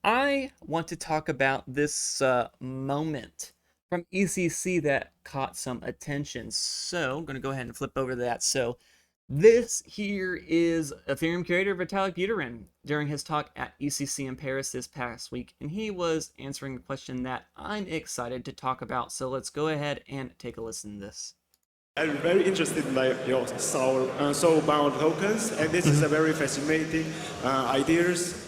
I want to talk about this moment from ECC that caught some attention. So I'm going to go ahead and flip over to that. So this here is Ethereum creator Vitalik Buterin during his talk at ECC in Paris this past week, and he was answering a question that I'm excited to talk about. So let's go ahead and take a listen to this. I'm very interested in your Soulbound tokens, and this is a very fascinating ideas.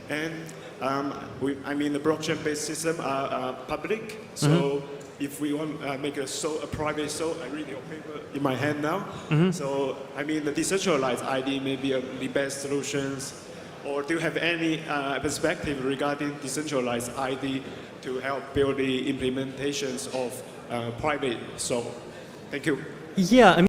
And the blockchain-based system are public. So if we want to make a private soul, I read your paper in my hand now. So the decentralized ID may be the best solutions. Or do you have any perspective regarding decentralized ID to help build the implementations of private soul? Thank you. Yeah,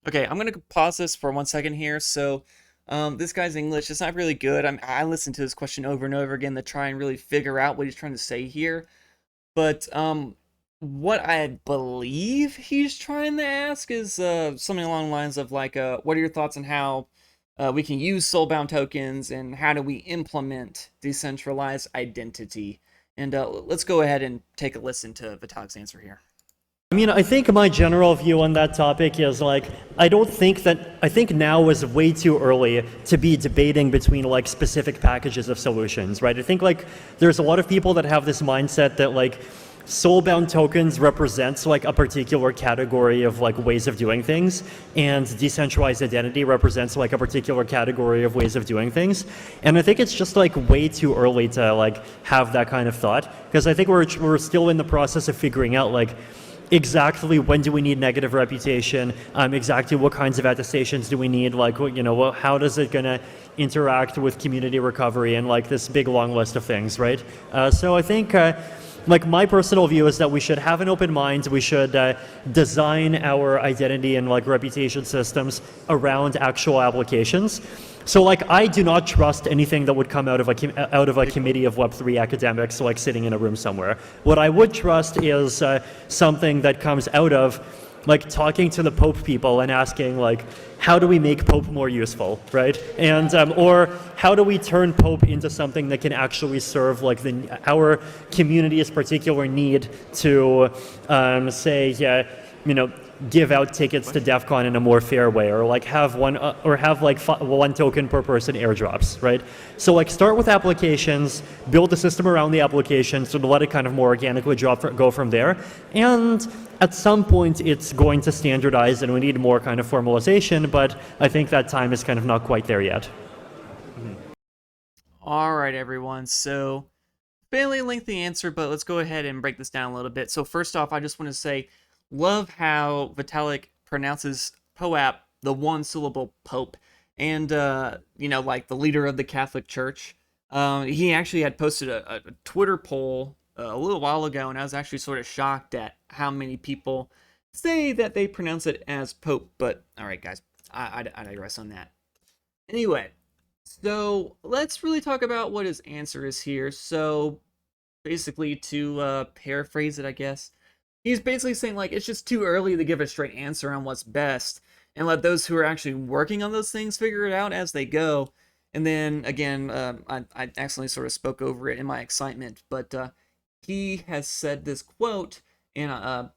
Okay, I'm going to pause this for 1 second here. So this guy's English is not really good. I listened to this question over and over again to try and really figure out what he's trying to say here. But what I believe he's trying to ask is something along the lines of like, what are your thoughts on how we can use soulbound tokens and how do we implement decentralized identity? And let's go ahead and take a listen to Vitalik's answer here. I think my general view on that topic is like, I think now is way too early to be debating between like specific packages of solutions, right? I think like there's a lot of people that have this mindset that like soulbound tokens represents like a particular category of like ways of doing things, and decentralized identity represents like a particular category of ways of doing things. And I think it's just like way too early to like have that kind of thought, because I think we're still in the process of figuring out like exactly when do we need negative reputation, exactly what kinds of attestations do we need, like, how does it gonna interact with community recovery, and like this big long list of things, right? So I think like my personal view is that we should have an open mind. We should design our identity and like reputation systems around actual applications. So like I do not trust anything that would come out of a committee of Web3 academics like sitting in a room somewhere. What I would trust is something that comes out of like talking to the Pope people and asking like, how do we make Pope more useful, right? And or how do we turn Pope into something that can actually serve like our community's particular need to give out tickets to DEF CON in a more fair way, or like have one token per person airdrops, right? So like start with applications, build a system around the application, so to let it kind of more organically go from there. And at some point it's going to standardize and we need more kind of formalization, but I think that time is kind of not quite there yet. All right, everyone. So fairly lengthy answer, but let's go ahead and break this down a little bit. So first off, I just want to say, love how Vitalik pronounces POAP, the one syllable Pope, and like the leader of the Catholic Church. He actually had posted a Twitter poll a little while ago, and I was actually sort of shocked at how many people say that they pronounce it as Pope. But all right, guys, I digress on that. Anyway, so let's really talk about what his answer is here. So basically, to paraphrase it, I guess, he's basically saying like it's just too early to give a straight answer on what's best, and let those who are actually working on those things figure it out as they go. And then again, I accidentally sort of spoke over it in my excitement, but he has said this quote, and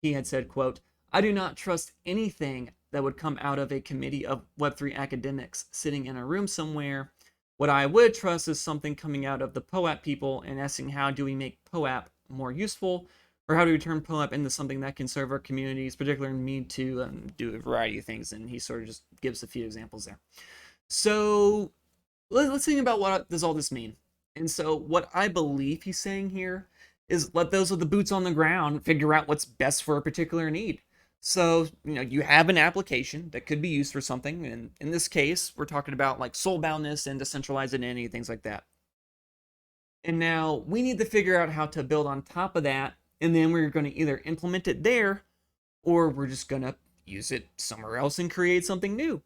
he had said, quote, "I do not trust anything that would come out of a committee of Web3 academics sitting in a room somewhere. What I would trust is something coming out of the POAP people and asking how do we make POAP more useful, or how do we turn POAP into something that can serve our communities, particularly me to do a variety of things." And he sort of just gives a few examples there. So let's think about what does all this mean. And so what I believe he's saying here is let those with the boots on the ground figure out what's best for a particular need. So, you have an application that could be used for something. And in this case, we're talking about like soulboundness and decentralized identity, things like that. And now we need to figure out how to build on top of that. And then we're going to either implement it there, or we're just going to use it somewhere else and create something new.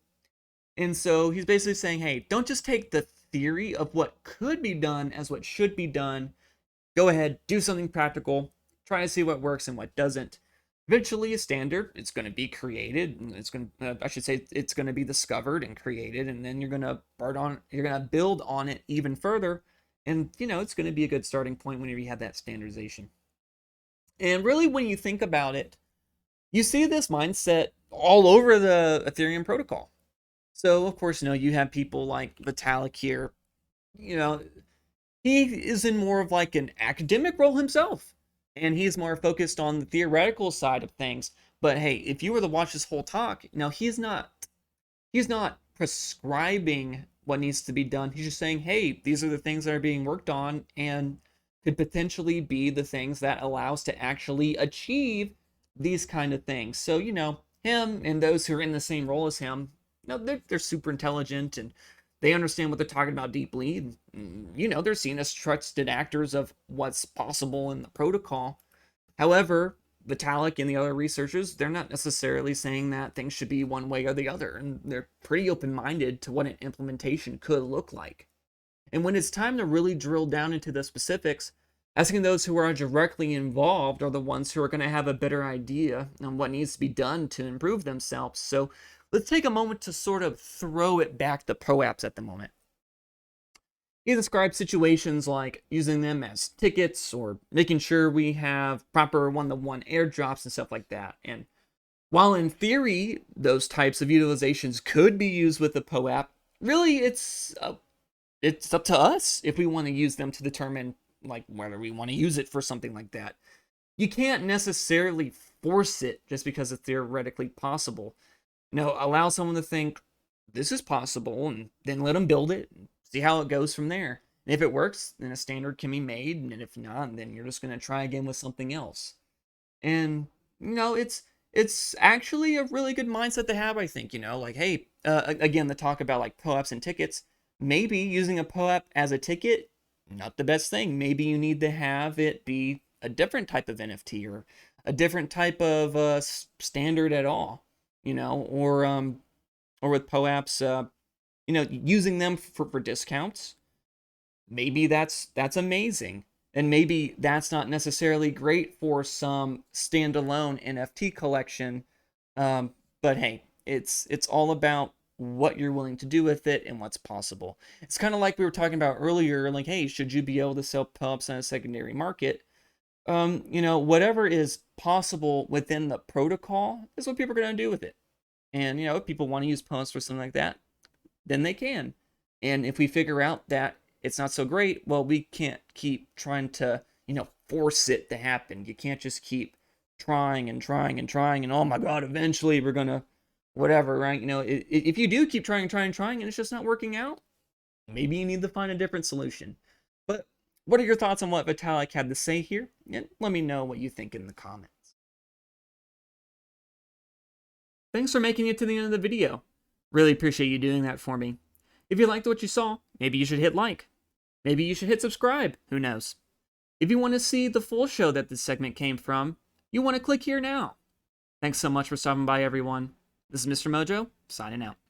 And so he's basically saying, hey, don't just take the theory of what could be done as what should be done. Go ahead, do something practical, try to see what works and what doesn't. Eventually, a standard, it's going to be created, and it's going to be discovered and created, and then you're going to build on it even further And, it's going to be a good starting point whenever you have that standardization. And really, when you think about it, you see this mindset all over the Ethereum protocol. So, of course, you have people like Vitalik here. He is in more of like an academic role himself. And he's more focused on the theoretical side of things. But hey, if you were to watch this whole talk, he's not prescribing what needs to be done. He's just saying, hey, these are the things that are being worked on and could potentially be the things that allow us to actually achieve these kind of things. So, him and those who are in the same role as him, they're super intelligent and they understand what they're talking about deeply. They're seen as trusted actors of what's possible in the protocol. However, Vitalik and the other researchers, they're not necessarily saying that things should be one way or the other, and they're pretty open-minded to what an implementation could look like. And when it's time to really drill down into the specifics, asking those who are directly involved are the ones who are going to have a better idea on what needs to be done to improve themselves. So let's take a moment to sort of throw it back to POAPs at the moment. He describes situations like using them as tickets or making sure we have proper one-to-one airdrops and stuff like that. And while in theory, those types of utilizations could be used with the POAP, really it's up to us if we want to use them to determine like whether we want to use it for something like that. You can't necessarily force it just because it's theoretically possible. Allow someone to think this is possible and then let them build it and see how it goes from there. And if it works, then a standard can be made, and if not, then you're just going to try again with something else. And it's actually a really good mindset to have, I think. Like, hey, again, the talk about like POAPs and tickets. Maybe using a POAP as a ticket, not the best thing. Maybe you need to have it be a different type of NFT or a different type of standard at all. Or with POAPs, using them for discounts. Maybe that's amazing. And maybe that's not necessarily great for some standalone NFT collection. But hey, it's all about what you're willing to do with it and what's possible. It's kind of like we were talking about earlier, like, hey, should you be able to sell POAPs on a secondary market? Whatever is possible within the protocol is what people are going to do with it. And, if people want to use POAPs for something like that, then they can. And if we figure out that it's not so great, well, we can't keep trying to, force it to happen. You can't just keep trying and trying and trying and, oh my God, eventually we're going to whatever, right? If you do keep trying and it's just not working out, maybe you need to find a different solution. But what are your thoughts on what Vitalik had to say here? And let me know what you think in the comments. Thanks for making it to the end of the video. Really appreciate you doing that for me. If you liked what you saw, maybe you should hit like. Maybe you should hit subscribe. Who knows? If you want to see the full show that this segment came from, you want to click here now. Thanks so much for stopping by, everyone. This is Mr. Mojo, signing out.